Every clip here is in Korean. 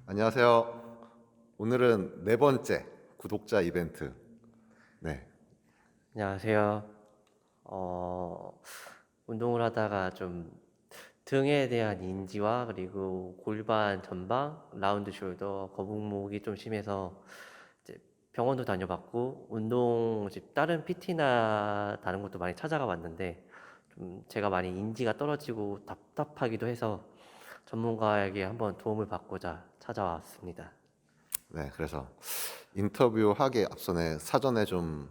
안녕하세요. 오늘은 네 번째 구독자 이벤트. 네, 안녕하세요. 어, 운동을 하다가 좀 등에 대한 인지와 그리고 골반 전방, 라운드 숄더, 거북목이 좀 심해서 이제 병원도 다녀봤고 운동 이제 다른 PT나 다른 것도 많이 찾아가 봤는데 좀 제가 많이 인지가 떨어지고 답답하기도 해서 전문가에게 한번 도움을 받고자 찾아왔습니다. 네. 그래서 인터뷰하기 앞선에 사전에 좀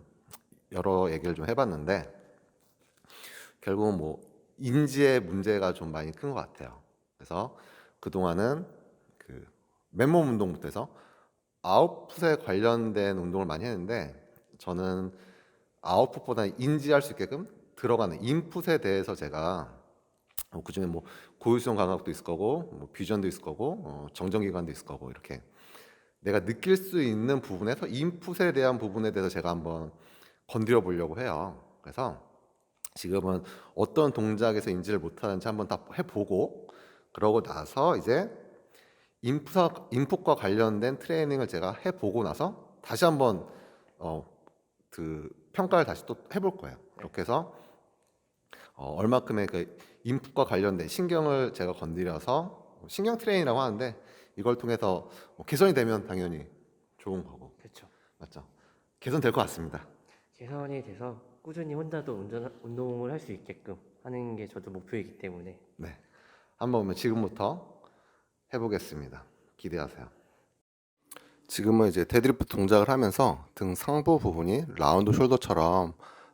여러 얘기를 좀 해봤는데 결국은 뭐 인지의 문제가 좀 많이 큰 것 같아요. 그래서 그 동안은 그 맨몸 운동부터 해서 아웃풋에 관련된 운동을 많이 했는데 저는 아웃풋보다 인지할 수 있게끔 들어가는 인풋에 대해서 제가 그중에 뭐 고유성 감각도 있을 거고 뭐 뷰전도 있을 거고 정전기관도 있을 거고 이렇게 내가 느낄 수 있는 부분에서 인풋에 대한 부분에 대해서 제가 한번 건드려 보려고 해요. 그래서 지금은 어떤 동작에서 인지를 못하는지 한번 다 해보고 그러고 나서 이제 인풋과 관련된 트레이닝을 제가 해보고 나서 다시 한번 그 평가를 다시 또 해볼 거예요. 그렇게 해서 얼마큼의 그 인풋과 관련된 신경을 제가 건드려서 신경 트레이닝이라고 하는데 이걸 통해서 개선이 되면 당연히 좋은 거고 그렇죠. 맞죠? 개선될 것 같습니다. 개선이 돼서 꾸준히 혼자도 운동을 할 수 있게끔 하는 게 저도 목표이기 때문에 네, 한번 보면 지금부터 해보겠습니다. 기대하세요. 지금은 이제 데드리프트 동작을 하면서 등 상부 부분이 라운드 숄더처럼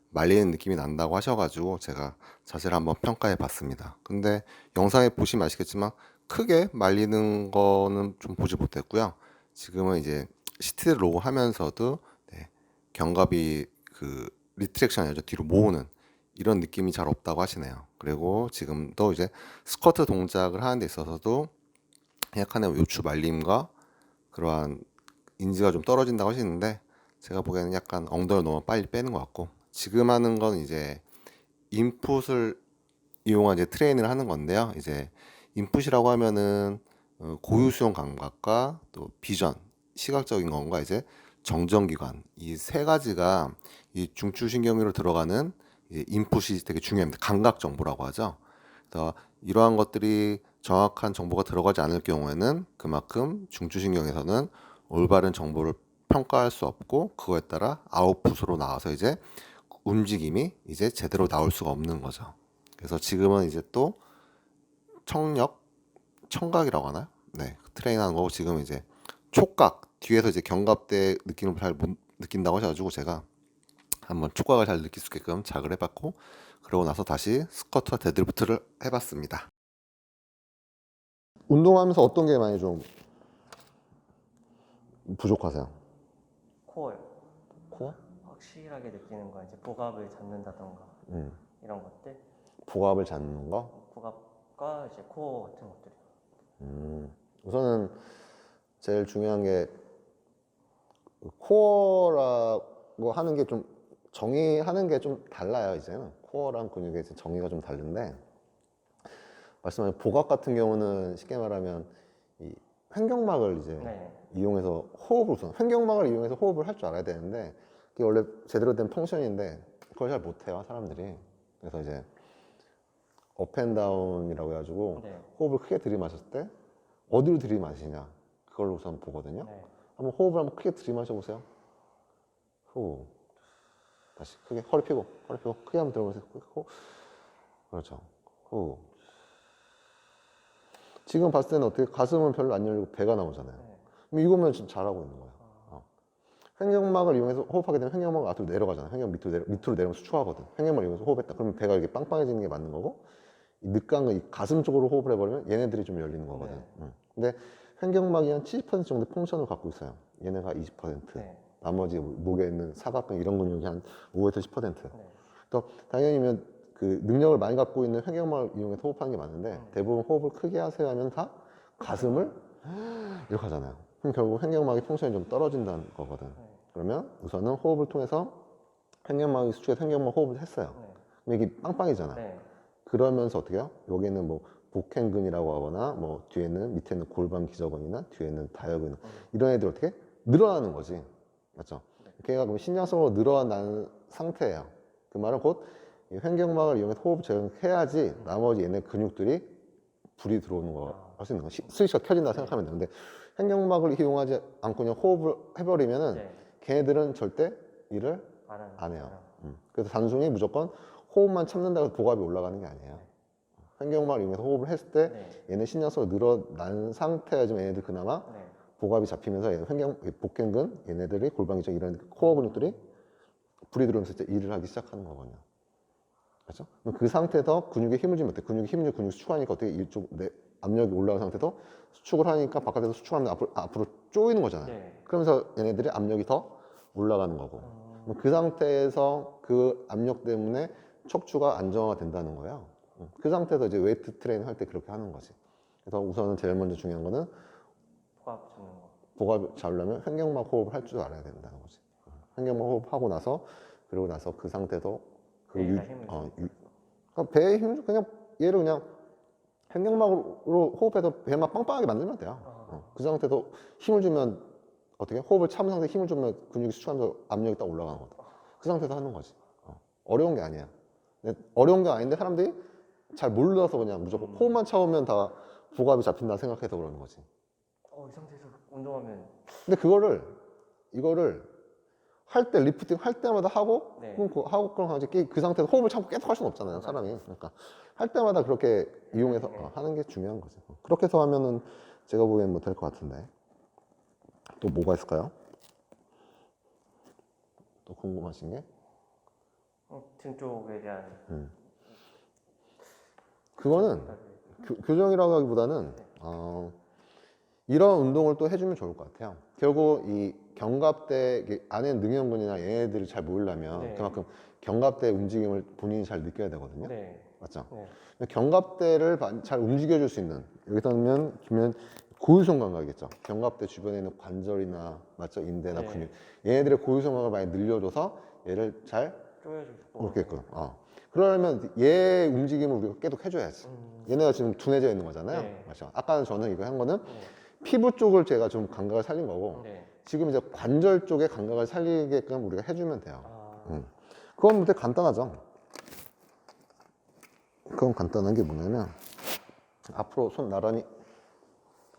말리는 느낌이 난다고 하셔가지고 제가 자세를 한번 평가해 봤습니다. 근데 영상에 보시면 아시겠지만 크게 말리는 거는 좀 보지 못했고요. 지금은 이제 시트를 로고 하면서도 네, 견갑이 그 리트랙션이죠. 뒤로 모으는 이런 느낌이 잘 없다고 하시네요. 그리고 지금도 이제 스쿼트 동작을 하는 데 있어서도 약간의 요추 말림과 그러한 인지가 좀 떨어진다고 하시는데 제가 보기에는 약간 엉덩이를 너무 빨리 빼는 것 같고 지금 하는 건 이제 인풋을 이용한 이제 트레이닝을 하는 건데요. 이제 인풋이라고 하면은 고유수용 감각과 또 비전, 시각적인 것과 이제 정전기관 이 세 가지가 이 중추신경으로 들어가는 인풋이 되게 중요합니다. 감각 정보라고 하죠. 그래서 이러한 것들이 정확한 정보가 들어가지 않을 경우에는 그만큼 중추신경에서는 올바른 정보를 평가할 수 없고 그거에 따라 아웃풋으로 나와서 이제 움직임이 이제 제대로 나올 수가 없는 거죠. 그래서 지금은 이제 또 청력, 청각이라고 하나요? 네, 트레이닝하는 거고 지금 이제 촉각 뒤에서 이제 견갑대 느낌을 잘 못 느낀다고 하셔가지고 제가 한번 촉각을 잘 느낄 수 있게끔 자극을 해봤고 그러고 나서 다시 스쿼트와 데드리프트를 해봤습니다. 운동하면서 어떤 게 많이 좀 부족하세요? 코어요. 코어? 확실하게 느끼는 거 이제 복압을 잡는다던가 음, 이런 것들 복압을 잡는 거. 복압과 이제 코어 같은 것들 우선은 제일 중요한 게 코어라고 하는 게 좀 정의하는 게 좀 달라요. 이제는 코어랑 근육의 이제 정의가 좀 다른데 말씀하신 복압 같은 경우는 쉽게 말하면 이 횡격막을 이제 네. 이용해서 호흡을 우선 횡격막을 이용해서 호흡을 할 줄 알아야 되는데 그게 원래 제대로 된 펑션인데 그걸 잘 못해요 사람들이. 그래서 이제 업앤다운이라고 해가지고 네. 호흡을 크게 들이마셨을 때 어디로 들이마시냐 그걸로 우선 보거든요. 네. 한번 호흡을 한번 크게 들이마셔 보세요. 후. 다시 크게 허리 펴고 크게 한번 들어보세요. 후. 그렇죠. 후. 지금 봤을 때는 어떻게 가슴은 별로 안 열리고 배가 나오잖아요. 네. 그럼 이거면 지금 잘하고 있는 거예요. 횡격막을 이용해서 호흡하게 되면 횡격막 앞으로 내려가잖아요. 횡격 밑으로 내려가면 수축하거든. 횡격막을 이용해서 호흡했다. 그러면 배가 이렇게 빵빵해지는 게 맞는 거고 이 늑강은 이 가슴 쪽으로 호흡을 해버리면 얘네들이 좀 열리는 거거든. 네. 근데 횡격막이 한 70% 정도 펑션을 갖고 있어요. 얘네가 20%. 네. 나머지 목에 있는 사각근 이런 근육이 한 5에서 10%. 네. 또 당연히면 그 능력을 많이 갖고 있는 횡격막을 이용해서 호흡하는 게 맞는데 대부분 호흡을 크게 하세요 하면 다 가슴을 이렇게 하잖아요. 그럼 결국 횡격막의 펑션이 좀 떨어진다는 거거든. 네. 그러면 우선은 호흡을 통해서 횡격막이 수축해서 횡격막 호흡을 했어요. 네. 그럼 이게 빵빵이잖아. 네. 그러면서 어떻게 해요? 여기는 뭐 복행근이라고 하거나 뭐 뒤에는 밑에는 골반 기저근이나 뒤에는 다혈근 이런 애들 어떻게 늘어나는 거지, 맞죠? 걔가 그럼 신장성으로 늘어난 상태예요. 그 말은 곧 이 횡격막을 이용해서 호흡을 제어해야지 나머지 얘네 근육들이 불이 들어오는 거 할 수 있는 거, 스위치가 켜진다 생각하면 되는데 횡격막을 이용하지 않고 그냥 호흡을 해버리면은 네. 걔네들은 절대 일을 안 해요. 그래서 단순히 무조건 호흡만 참는다고 해서 복압이 올라가는 게 아니에요. 횡격막을 이용해서 호흡을 했을 때 네. 얘네 신장성으로 늘어난 상태야지만 얘네들 그나마 네. 복압이 잡히면서 얘네 복행근, 얘네들이 골반기저 이런 코어 근육들이 불이 들어오면서 이제 일을 하기 시작하는 거거든요. 그렇죠? 그럼 그 상태에서 근육에 힘을 주면 어때? 근육 수축하니까 어떻게 이쪽 압력이 올라간 상태에서 수축을 하니까 바깥에서 수축하면 앞으로 쪼이는 거잖아요. 네. 그러면서 얘네들이 압력이 더 올라가는 거고. 그럼 그 상태에서 그 압력 때문에 척추가 안정화가 된다는 거예요. 그 상태에서 이제 웨이트 트레이닝 할 때 그렇게 하는 거지. 그래서 우선은 제일 먼저 중요한 거는 복압 잡는 거. 복압 잡으려면 횡격막 호흡을 할 줄 알아야 된다는 거지. 횡격막 호흡하고 나서 그리고 나서 그 상태도 배에다 힘을 그러니까 배에 힘 그냥 얘를 그냥 횡격막으로 호흡해서 배만 빵빵하게 만들면 돼요. 그 상태도 힘을 주면 어떻게 호흡을 참은 상태에 힘을 주면 근육이 수축하면서 압력이 딱 올라가는 거다. 그 상태에서 하는 거지. 어려운 게 아니야. 근데 어려운 게 아닌데 사람들이 잘 몰라서 그냥 무조건 호흡만 참으면 다 복압이 잡힌다 생각해서 그러는 거지. 이 상태에서 운동하면 근데 이거를 할 때 리프팅 할 때마다 하고 네. 그럼 이제 그 상태에서 호흡을 참고 계속 할 수는 없잖아요, 사람이. 그러니까 할 때마다 그렇게 이용해서 하는 게 중요한 거죠. 그렇게 해서 하면은 제가 보기엔 뭐 될 것 같은데. 또 뭐가 있을까요? 또 궁금하신 게? 등 쪽에 대한 그거는 교정이라고 하기보다는 이런 운동을 또 해주면 좋을 것 같아요. 결국 이 견갑대 안에 능형근이나 얘네들을 잘 모으려면 네. 그만큼 견갑대 움직임을 본인이 잘 느껴야 되거든요. 네. 맞죠? 네. 근데 견갑대를 잘 움직여줄 수 있는, 여기다 놓으면 고유손 감각이겠죠. 견갑대 주변에 있는 관절이나 맞죠? 인대나 네. 근육, 얘네들의 고유손 감각을 많이 늘려줘서 얘를 잘 쪼여주고 그렇게끔. 그러려면 얘 움직임을 우리가 계속 해줘야지. 얘네가 지금 둔해져 있는 거잖아요. 네. 맞죠? 아까는 저는 이거 한 거는 네. 피부 쪽을 제가 좀 감각을 살린 거고, 네. 지금 이제 관절 쪽에 감각을 살리게끔 우리가 해주면 돼요. 아. 그건 되게 간단하죠. 그건 간단한 게 뭐냐면, 앞으로 손 나란히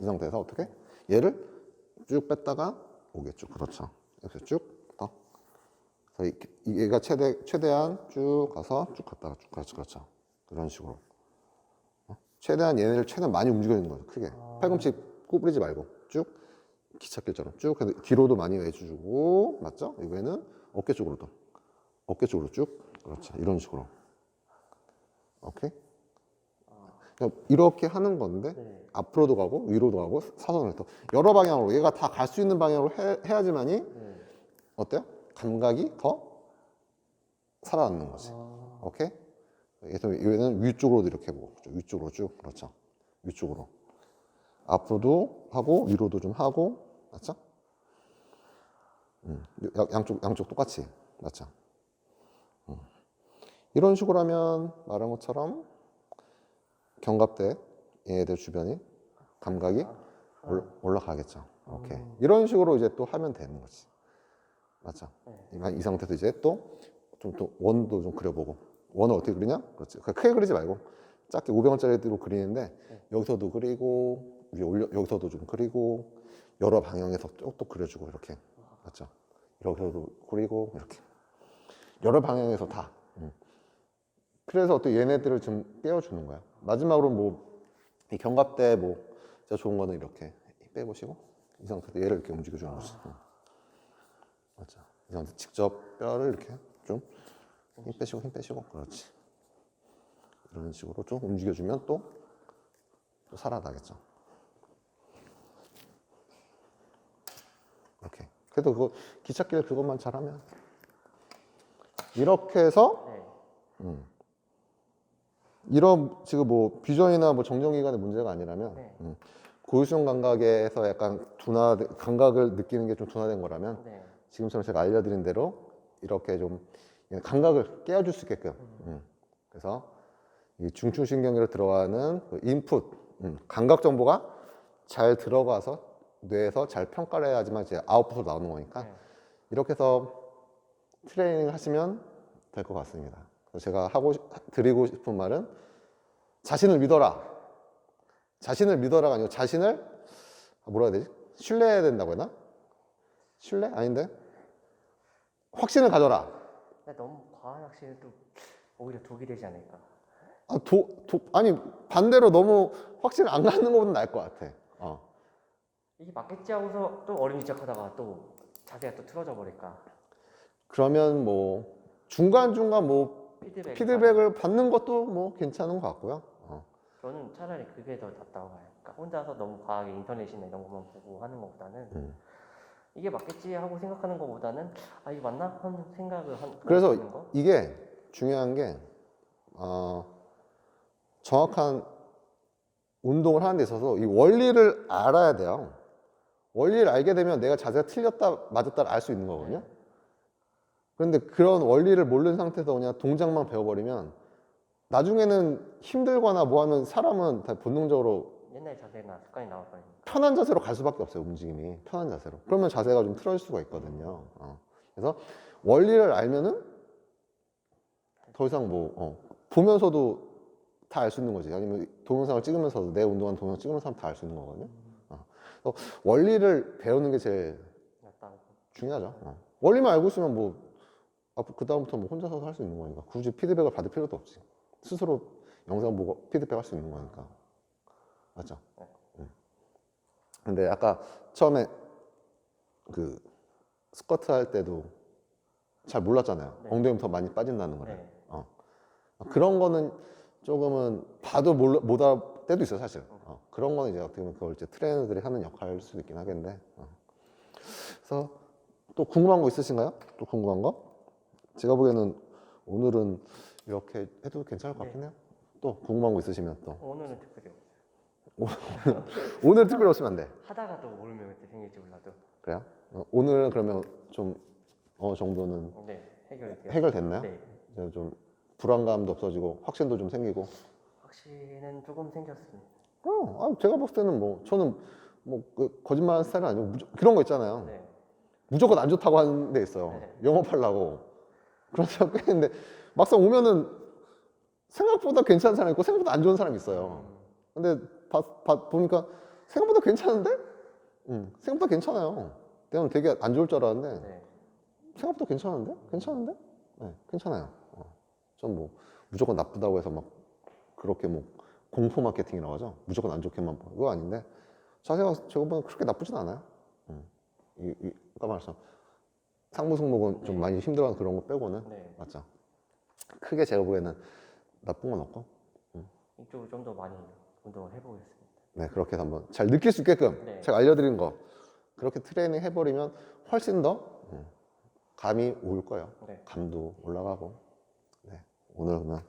이 상태에서 어떻게? 얘를 쭉 뺐다가 오겠죠. 그렇죠. 이렇게 쭉 더. 그래서 얘가 최대한 쭉 가서 쭉 갔다가 쭉 가죠. 그렇죠. 그런 식으로. 최대한 얘네를 최대한 많이 움직여주는 거죠. 크게. 팔꿈치 구부리지 말고 쭉 기찻길처럼 쭉 해서 뒤로도 많이 내주고, 맞죠? 이번에는 어깨 쪽으로도. 어깨 쪽으로 쭉. 그렇죠. 이런 식으로. 오케이? 그러니까 이렇게 하는 건데 네. 앞으로도 가고 위로도 가고 사선으로 또 여러 방향으로 얘가 다 갈 수 있는 방향으로 해야지만이 네. 어때요? 감각이 더 살아남는 거지. 오케이? 그래서 얘는 위쪽으로도 이렇게 해보고 위쪽으로 쭉. 그렇죠. 위쪽으로 앞으로도 하고 위로도 좀 하고, 맞죠? 양쪽 똑같이, 맞죠? 이런 식으로 하면 말한 것처럼 견갑대 얘들 주변이 감각이 올라가겠죠. 오케이. 이런 식으로 이제 또 하면 되는 거지. 맞죠? 이 상태에서 이제 또 원도 좀 그려보고. 원을 어떻게 그리냐? 그렇지. 크게 그리지 말고 작게 500원짜리로 그리는데 여기서도 그리고 위에 여기서도 좀 그리고 여러 방향에서 또 그려주고 이렇게. 맞죠? 여기서도 그리고 이렇게 여러 방향에서 다. 그래서 어떻게 얘네들을 좀 떼어주는 거야. 마지막으로 뭐 이 견갑대 뭐 진짜 좋은 거는 이렇게 빼보시고 이 상태에서 얘를 이렇게 움직여주는 거지. 맞죠? 이 상태 직접 뼈를 이렇게 좀 힘 빼시고 그렇지. 이런 식으로 좀 움직여주면 또 살아나겠죠. 이렇게. 그래도 그 기찻길 그것만 잘하면 이렇게 해서 네. 이런 지금 뭐 비전이나 뭐 정전기관의 문제가 아니라면 네. 고유수용 감각에서 약간 감각을 느끼는 게 좀 둔화된 거라면 네. 지금처럼 제가 알려드린 대로 이렇게 좀 감각을 깨워줄 수 있게끔 그래서 이 중추신경계로 들어가는 그 인풋, 감각 정보가 잘 들어가서 뇌에서 잘 평가를 해야지만 이제 아웃풋으로 나오는 거니까 네. 이렇게 해서 트레이닝 하시면 될 것 같습니다. 그래서 제가 드리고 싶은 말은 자신을 믿어라. 자신을 믿어라가 아니고 자신을 뭐라 해야 되지? 신뢰해야 된다고 했나? 신뢰? 아닌데? 확신을 가져라. 근데 너무 과한 확신은 또 오히려 독이 되지 않을까. 아니 반대로 너무 확신을 안 갖는 것보다 나을 것 같아. 이게 맞겠지 하고서 또 어림직하다가 또 자세가 또 틀어져 버릴까. 그러면 뭐 중간중간 뭐 피드백을 받는 것도 뭐 괜찮은 것 같고요. 저는 차라리 그게 더 낫다고 봐요. 그러니까 혼자서 너무 과하게 인터넷이나 이런 것만 보고 하는 것보다는 이게 맞겠지 하고 생각하는 것보다는 아 이게 맞나 하는 생각을 그래서 하는 거. 이게 중요한 게 정확한 운동을 하는 데 있어서 이 원리를 알아야 돼요. 원리를 알게 되면 내가 자세가 틀렸다 맞았다를 알 수 있는 거거든요. 그런데 그런 원리를 모르는 상태에서 그냥 동작만 배워버리면 나중에는 힘들거나 뭐 하면 사람은 다 본능적으로 옛날 자세나 습관이 나와버리니까. 편한 자세로 갈 수밖에 없어요. 움직임이 편한 자세로. 그러면 자세가 좀 틀어질 수가 있거든요. 그래서 원리를 알면은 더 이상 뭐 보면서도 다 알 수 있는 거지. 아니면 동영상을 찍으면서도 내 운동한 동영상 찍으면서 하면 다 알 수 있는 거거든요. 그래서 원리를 배우는 게 제일 낫다고. 중요하죠. 원리만 알고 있으면 뭐 그 다음부터 뭐 혼자서 할 수 있는 거니까 굳이 피드백을 받을 필요도 없지. 스스로 영상 보고 피드백 할 수 있는 거니까. 맞죠? 근데 아까 처음에 그 스쿼트 할 때도 잘 몰랐잖아요. 네. 엉덩이가 더 많이 빠진다는 거를. 네. 그런 거는 조금은 봐도 못 알 때도 있어요, 사실. 그런 거는 이제 어떻게 보면 그걸 이제 트레이너들이 하는 역할일 수도 있긴 하겠는데. 그래서 또 궁금한 거 있으신가요? 또 궁금한 거? 제가 보기에는 오늘은 이렇게 해도 괜찮을 것 같긴 해요. 또 궁금한 거 있으시면 또. 오늘은 특별히 없어요. 오늘 특별히 오시면 안 돼. 하다가 또 모르면 어떻게 생길지 몰라도. 그래요? 오늘은 그러면 좀 어느 정도는 네, 해결돼요. 해결됐나요? 네. 이제 좀 불안감도 없어지고 확신도 좀 생기고. 확신은 조금 생겼습니다. 제가 봤을 때는 뭐 저는 뭐 거짓말하는 스타일은 아니고 그런 거 있잖아요. 네. 무조건 안 좋다고 하는 데 있어요. 네. 영업하려고. 그런 사람 꽤 있는데 막상 오면은 생각보다 괜찮은 사람이 있고 생각보다 안 좋은 사람이 있어요. 근데 보니까 생각보다 괜찮은데? 생각보다 괜찮아요. 내가 되게 안 좋을 줄 알았는데 네. 생각보다 괜찮은데? 괜찮은데? 네, 괜찮아요. 전 뭐 무조건 나쁘다고 해서 막 그렇게 뭐 공포 마케팅이라고 하죠. 무조건 안 좋게만 봐. 그거 아닌데 자세가 제가 보면 그렇게 나쁘진 않아요. 아까 말했죠. 상부 승모근 좀 많이 힘들어하는 그런 거 빼고는 네. 맞죠. 크게 제가 보기에는 나쁜 건 없고. 이쪽으로 좀 더 많이 운동을 해보겠습니다. 네, 그렇게 해서 한번 잘 느낄 수 있게끔 네. 제가 알려드린 거 그렇게 트레이닝 해버리면 훨씬 더 감이 올 거예요. 네. 감도 올라가고. 네, 오늘 그러면